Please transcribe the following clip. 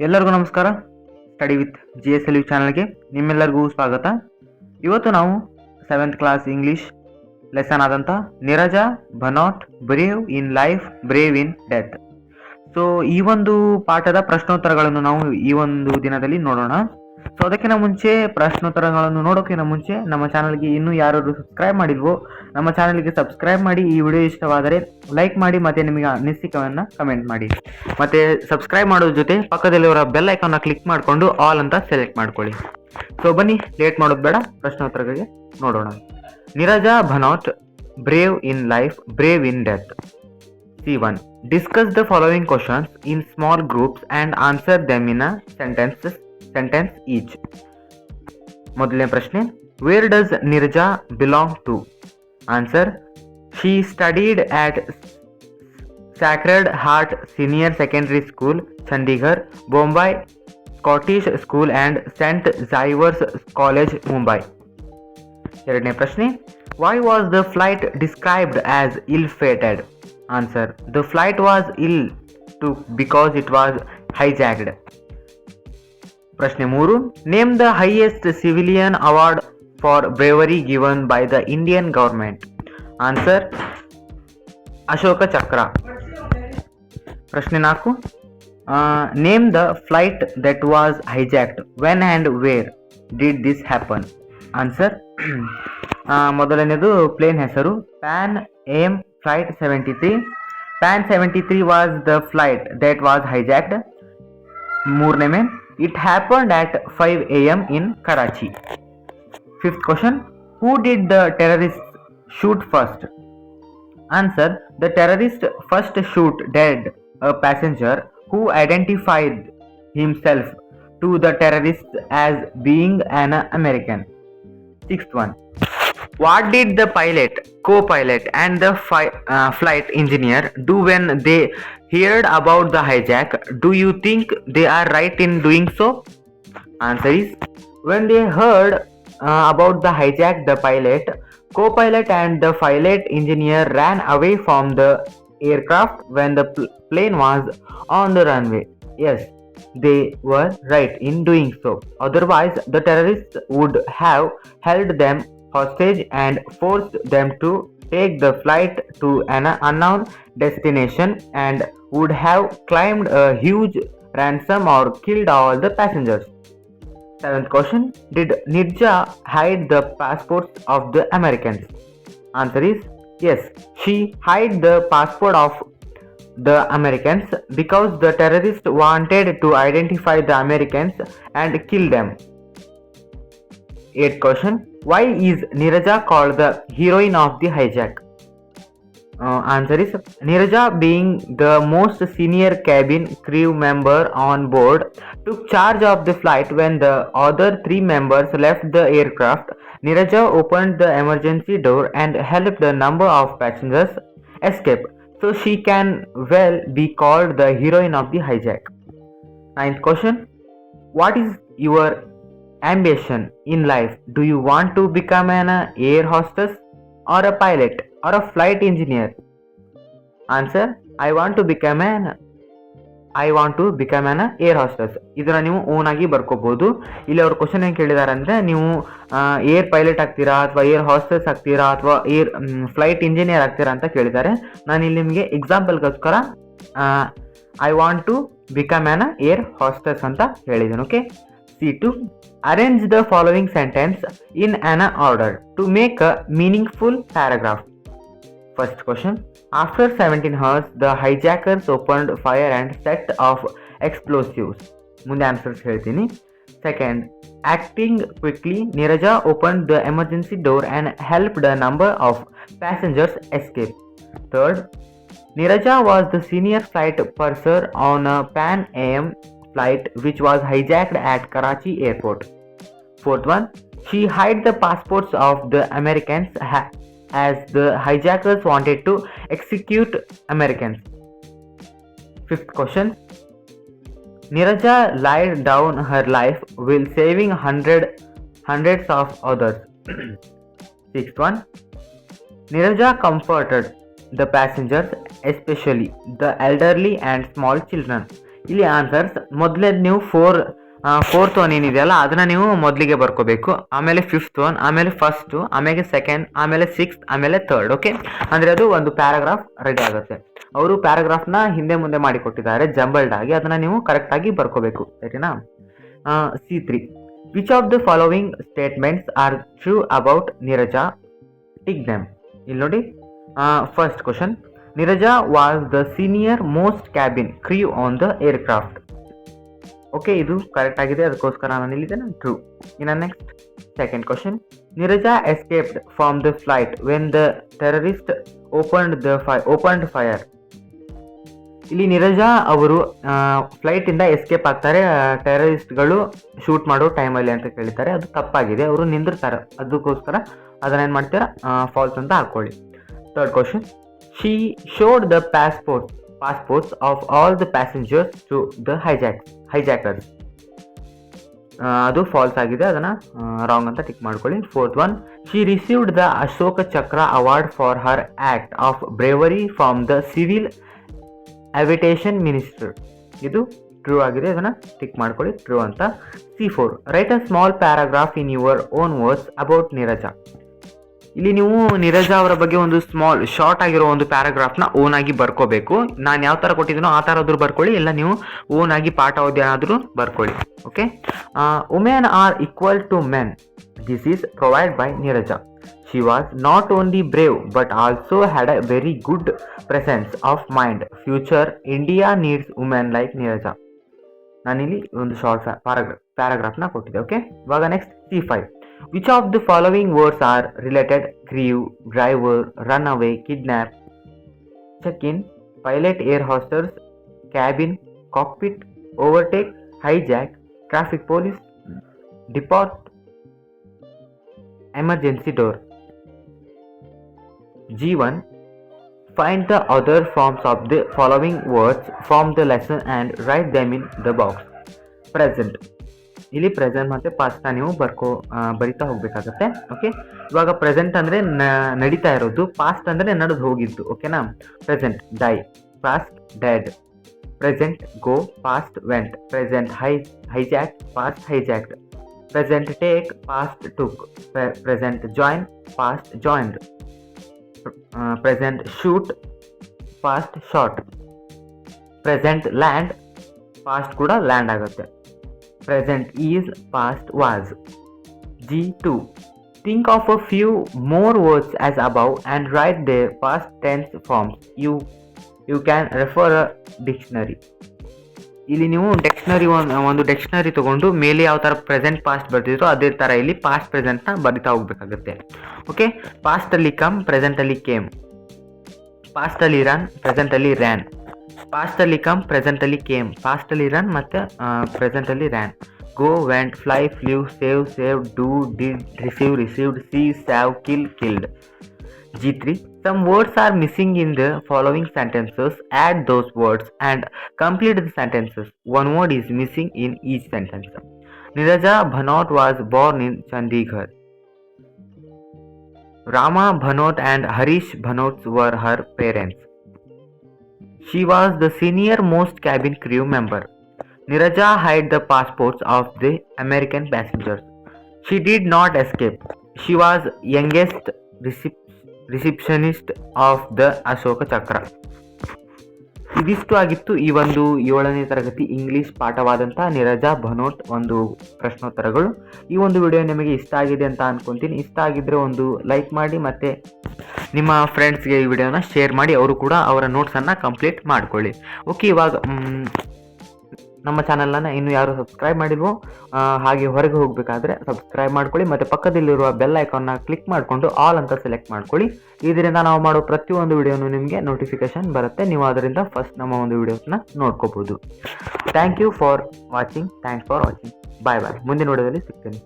ಎಲ್ಲರಿಗೂ ನಮಸ್ಕಾರ. Study with GSLU ಚಾನಲ್ಗೆ ನಿಮ್ಮೆಲ್ಲರಿಗೂ ಸ್ವಾಗತ. ಇವತ್ತು ನಾವು 7th ಕ್ಲಾಸ್ ಇಂಗ್ಲೀಷ್ ಲೆಸನ್ ಆದಂಥ Neerja Bhanot brave in life brave in death. So ಈ ಒಂದು ಪಾಠದ ಪ್ರಶ್ನೋತ್ತರಗಳನ್ನು ನಾವು ಈ ಒಂದು ದಿನದಲ್ಲಿ ನೋಡೋಣ. ಸೊ ಅದಕ್ಕಿಂತ ಮುಂಚೆ ಪ್ರಶ್ನೋತ್ತರಗಳನ್ನು ನೋಡೋಕ್ಕಿಂತ ಮುಂಚೆ ನಮ್ಮ ಚಾನಲ್ಗೆ ಇನ್ನೂ ಯಾರು ಸಬ್ಸ್ಕ್ರೈಬ್ ಮಾಡಿಲ್ವೋ ನಮ್ಮ ಚಾನಲ್ಗೆ ಸಬ್ಸ್ಕ್ರೈಬ್ ಮಾಡಿ. ಈ ವಿಡಿಯೋ ಇಷ್ಟವಾದರೆ ಲೈಕ್ ಮಾಡಿ ಮತ್ತು ನಿಮಗೆ ಅನಿಸಿಕೆಯನ್ನು ಕಮೆಂಟ್ ಮಾಡಿ. ಮತ್ತು ಸಬ್ಸ್ಕ್ರೈಬ್ ಮಾಡೋದ್ರ ಜೊತೆ ಪಕ್ಕದಲ್ಲಿರೋ ಬೆಲ್ ಐಕಾನ್ನ ಕ್ಲಿಕ್ ಮಾಡಿಕೊಂಡು ಆಲ್ ಅಂತ ಸೆಲೆಕ್ಟ್ ಮಾಡ್ಕೊಳ್ಳಿ. ಸೊ ಬನ್ನಿ, ಲೇಟ್ ಮಾಡೋದು ಬೇಡ, ಪ್ರಶ್ನೋತ್ತರಗಳಿಗೆ ನೋಡೋಣ. Neerja Bhanot brave in life brave in death. C1. Discuss the following questions in small groups and answer them in a sentence each. ಮೊದಲನೇ ಪ್ರಶ್ನೆ, where does Neerja belong to? Answer, she studied at Sacred Heart senior secondary school, Chandigarh, Bombay Scottish school and Saint Xavier's college, Mumbai. ಎರಡನೇ ಪ್ರಶ್ನೆ, why was the flight described as ill fated? Answer, the flight was ill because it was hijacked. ಪ್ರಶ್ನೆ 3, name the highest civilian award for bravery given by the Indian government. Answer, Ashoka Chakra. ಪ್ರಶ್ನೆ 4, name the flight that was hijacked, when and where did this happen? Answer, ಮೊದಲನೇದು plane ಹೆಸರು Pan AM Flight 73. Pan 73 was the flight that was hijacked. ಮೂರನೇ main, it happened at 5 AM in Karachi. Fifth question, who did the terrorists shoot first? Answer, the terrorist first shoot dead a passenger who identified himself to the terrorists as being an American. Sixth one, what did the pilot, co-pilot and the flight engineer do when they heard about the hijack? Do you think they are right in doing so? Answer is, when they heard about the hijack, the pilot, co-pilot and the flight engineer ran away from the aircraft when the plane was on the runway. Yes, they were right in doing so. Otherwise, the terrorists would have held them hostage and forced them to take the flight to an unknown destination and would have claimed a huge ransom or killed all the passengers. Seventh question, did Nirja hide the passports of the Americans? Answer is, yes, she hid the passport of the Americans because the terrorists wanted to identify the Americans and kill them. Eighth question, why is Neeraja called the heroine of the hijack? Answer is, Neeraja, being the most senior cabin crew member on board, took charge of the flight when the other 3 members left the aircraft. Neeraja opened the emergency door and helped a number of passengers escape. So she can well be called the heroine of the hijack. Ninth question, what is your ambition in life? Do you want to become an air hostess or a pilot or a flight engineer? Answer, I want to become an air hostess. ಇದನ್ನ ನೀವು own ಆಗಿ ಬರ್ಕೋಬಹುದು. ಇಲ್ಲಿ ಅವ್ರ question ಏನು ಕೇಳಿದಾರೆ ಅಂದರೆ, ನೀವು air pilot ಆಗ್ತೀರಾ ಅಥವಾ ಏರ್ ಹಾಸ್ಟೆಸ್ ಆಗ್ತೀರಾ ಅಥವಾ ಏರ್ ಫ್ಲೈಟ್ ಇಂಜಿನಿಯರ್ ಆಗ್ತೀರಾ ಅಂತ ಕೇಳಿದ್ದಾರೆ. ನಾನು ಇಲ್ಲಿ ನಿಮಗೆ ಎಕ್ಸಾಂಪಲ್ಗೋಸ್ಕರ I want to become an air hostess ಅಂತ ಹೇಳಿದ್ದೀನಿ. Okay. C2, arrange the following sentence in an order to make a meaningful paragraph. First question, after 17 hours the hijackers opened fire and set off explosives. ಮುಂದೆ answers ಹೇಳ್ತೀನಿ. Second, acting quickly, Neeraja opened the emergency door and helped a number of passengers escape. Third, Neeraja was the senior flight purser on a Pan AM flight which was hijacked at Karachi airport. Fourth one, she hid the passports of the Americans as the hijackers wanted to execute Americans. Fifth question, Neeraja laid down her life while saving hundreds of others. Sixth one, Neeraja comforted the passengers, especially the elderly and small children. ಇಲ್ಲಿ answers ಮೊದಲೇ ನೀವು fourth one ಏನಿದೆಯಲ್ಲ ಅದನ್ನ ನೀವು ಮೊದಲಿಗೆ ಬರ್ಕೋಬೇಕು, ಆಮೇಲೆ fifth one, ಆಮೇಲೆ first, ಆಮೇಲೆ ಸೆಕೆಂಡ್, ಆಮೇಲೆ ಸಿಕ್ಸ್ತ್, ಆಮೇಲೆ ಥರ್ಡ್. ಓಕೆ, ಅಂದರೆ ಅದು ಒಂದು ಪ್ಯಾರಾಗ್ರಾಫ್ ರೆಡಿ ಆಗುತ್ತೆ. ಅವರು ಪ್ಯಾರಾಗ್ರಾಫ್ನ ಹಿಂದೆ ಮುಂದೆ ಮಾಡಿ ಕೊಟ್ಟಿದ್ದಾರೆ ಜಂಬಲ್ಡ್ ಆಗಿ, ಅದನ್ನ ನೀವು ಕರೆಕ್ಟಾಗಿ ಬರ್ಕೋಬೇಕು, ಸರಿನಾ? C3. Which of the following statements are true about Neerja? Tick them. ಇಲ್ಲಿ ನೋಡಿ, first question, Neerja was the senior most cabin crew on the aircraft. Okay, ಇದು ಕರೆಕ್ಟ್ ಆಗಿದೆ, ಅದಕ್ಕೋಸ್ಕರ ನಾನು ಇಲ್ಲಿದ್ದೇನೆ ಟ್ರೂ. ಇನ್ನು next second question, Neerja escaped from the flight when the terrorist opened fire. ಇಲ್ಲಿ ನೀರಜಾ ಅವರು ಫ್ಲೈಟಿಂದ ಎಸ್ಕೇಪ್ ಆಗ್ತಾರೆ ಟೆರರಿಸ್ಟ್ಗಳು ಶೂಟ್ ಮಾಡೋ ಟೈಮಲ್ಲಿ ಅಂತ ಕೇಳಿದ್ದಾರೆ. ಅದು ತಪ್ಪಾಗಿದೆ, ಅವರು ನಿಂದಿರ್ತಾರೆ, ಅದಕ್ಕೋಸ್ಕರ ಅದನ್ನೇನು ಮಾಡ್ತೀರಾ ಫಾಲ್ಸ್ ಅಂತ ಹಾಕೊಳ್ಳಿ. Third question, she showed the passports of all the passengers to the hijackers. ಅದು ಫಾಲ್ಸ್ ಆಗಿದೆ, ಅದನ್ನು ರಾಂಗ್ ಅಂತ ಟಿಕ್ ಮಾಡ್ಕೊಳ್ಳಿ. Fourth one, she received the Ashoka Chakra award for her act of bravery from the civil aviation minister. ಇದು true ಆಗಿದೆ, ಅದನ್ನು tick ಮಾಡ್ಕೊಳ್ಳಿ true ಅಂತ. C4, write a small paragraph in your own words about Neerja. ಇಲ್ಲಿ ನೀವು ನೀರಜಾ ಅವರ ಬಗ್ಗೆ ಒಂದು ಸ್ಮಾಲ್ ಶಾರ್ಟ್ ಆಗಿರೋ ಒಂದು ಪ್ಯಾರಾಗ್ರಾಫ್ನ ಓನ್ ಆಗಿ ಬರ್ಕೋಬೇಕು. ನಾನು ಯಾವ ಥರ ಕೊಟ್ಟಿದ್ದೀನೋ ಆ ಥರ ಆದರೂ ಬರ್ಕೊಳ್ಳಿ, ಇಲ್ಲ ನೀವು ಓನ್ ಆಗಿ ಪಾಠ ಓದ್ಯಾನಾದರೂ ಬರ್ಕೊಳ್ಳಿ. Okay, women are equal to men. This is provide by Neerja. She was not only brave but also had a very good presence of mind. Future India needs women like Neerja. ನಾನಿಲ್ಲಿ ಒಂದು ಶಾರ್ಟ್ ಪ್ಯಾರಾಗ್ರಾಫ್ನ ಕೊಟ್ಟಿದ್ದೆ. Okay, ಇವಾಗ next C5. Which of the following words are related? Crew, driver, runaway, kidnap, check-in, pilot, air hostess, cabin, cockpit, overtake, hijack, traffic police, depart, emergency door. G1. Find the other forms of the following words from the lesson and write them in the box. Present. ಇಲ್ಲಿ present ಮತ್ತು ಪಾಸ್ಟ್ನ ನೀವು ಬರಿತಾ ಹೋಗ್ಬೇಕಾಗತ್ತೆ. Okay, ಇವಾಗ present ಅಂದರೆ ನಡೀತಾ ಇರೋದು, past ಅಂದರೆ ನಡೆದು ಹೋಗಿದ್ದು. ಓಕೆನಾ? Present die, past dead. Present go, past went. Present hijack, past hijacked. Present take, past took. Present join, past joined. Present shoot, past shot. Present land, past ಕೂಡ ಲ್ಯಾಂಡ್ ಆಗುತ್ತೆ. Present is, past was. G2. Think of a few more words as above and write their past tense forms. You can refer a dictionary. ಇಲ್ಲಿ ನೀವು ಒಂದು dictionary ತಗೊಂಡು ಮೇಲೆ ಯಾವ ಥರ present past ಬರ್ತಿದ್ರು ಅದೇ ಥರ ಇಲ್ಲಿ ಪಾಸ್ಟ್ ಪ್ರೆಸೆಂಟ್ನ ಬರಿತಾ ಹೋಗ್ಬೇಕಾಗುತ್ತೆ. ಓಕೆ, ಪಾಸ್ಟಲ್ಲಿ ಕಮ್, ಪ್ರೆಸೆಂಟಲ್ಲಿ ಕೇಮ್. ಪಾಸ್ಟಲ್ಲಿ ರನ್, ಪ್ರೆಸೆಂಟಲ್ಲಿ ರ್ಯಾನ್. ಪಾಸ್ಟಲ್ಲಿ ಕಮ್, ಪ್ರೆಸೆಂಟಲ್ಲಿ ಕೇಮ್. ಪಾಸ್ಟಲ್ಲಿ ರನ್ ಮತ್ತು ಪ್ರೆಸೆಂಟಲ್ಲಿ ran. Go, went, fly, flew, save, saved, do, did, receive, received, see, saw, kill, killed. G3. Some words are missing in the following sentences. Add those words and complete the sentences. One word is missing in each sentence. Neeraja Bhanot was born in Chandigarh. Rama Bhanot and Harish Bhanot were her parents. She was the senior most cabin crew member. Neeraja hid the passports of the American passengers. She did not escape. She was youngest receptionist of the Ashoka ಚಕ್ರ. ಇದಿಷ್ಟು ಆಗಿತ್ತು ಈ ಒಂದು 7ನೇ ತರಗತಿ English ಪಾಠವಾದಂಥ Neeraja ಭನೋಟ್ ಒಂದು ಪ್ರಶ್ನೋತ್ತರಗಳು. ಈ ಒಂದು video ನಿಮಗೆ ಇಷ್ಟ ಆಗಿದೆ ಅಂತ ಅನ್ಕೊತೀನಿ. ಇಷ್ಟ ಆಗಿದ್ದರೆ ಒಂದು ಲೈಕ್ ಮಾಡಿ ಮತ್ತು ನಿಮ್ಮ ಫ್ರೆಂಡ್ಸ್ಗೆ ಈ ವಿಡಿಯೋನ ಶೇರ್ ಮಾಡಿ, ಅವರು ಕೂಡ ಅವರ ನೋಟ್ಸನ್ನು ಕಂಪ್ಲೀಟ್ ಮಾಡ್ಕೊಳ್ಳಿ. ಓಕೆ, ಇವಾಗ ನಮ್ಮ ಚಾನಲನ್ನು ಇನ್ನೂ ಯಾರು ಸಬ್ಸ್ಕ್ರೈಬ್ ಮಾಡಿಲ್ವೋ ಹಾಗೆ ಹೊರಗೆ ಹೋಗಬೇಕಾದ್ರೆ ಸಬ್ಸ್ಕ್ರೈಬ್ ಮಾಡ್ಕೊಳ್ಳಿ ಮತ್ತು ಪಕ್ಕದಲ್ಲಿರುವ ಬೆಲ್ ಐಕಾನ್ನ ಕ್ಲಿಕ್ ಮಾಡಿಕೊಂಡು ಆಲ್ ಅಂತ ಸೆಲೆಕ್ಟ್ ಮಾಡ್ಕೊಳ್ಳಿ. ಇದರಿಂದ ನಾವು ಮಾಡೋ ಪ್ರತಿಯೊಂದು ವಿಡಿಯೋನು ನಿಮಗೆ ನೋಟಿಫಿಕೇಶನ್ ಬರುತ್ತೆ, ನೀವು ಅದರಿಂದ ಫಸ್ಟ್ ನಮ್ಮ ಒಂದು ವಿಡಿಯೋಸ್ನ ನೋಡ್ಕೋಬೋದು. Thank you for watching. Bye bye. ಮುಂದಿನ ವಿಡಿಯೋದಲ್ಲಿ ಸಿಗ್ತೀನಿ.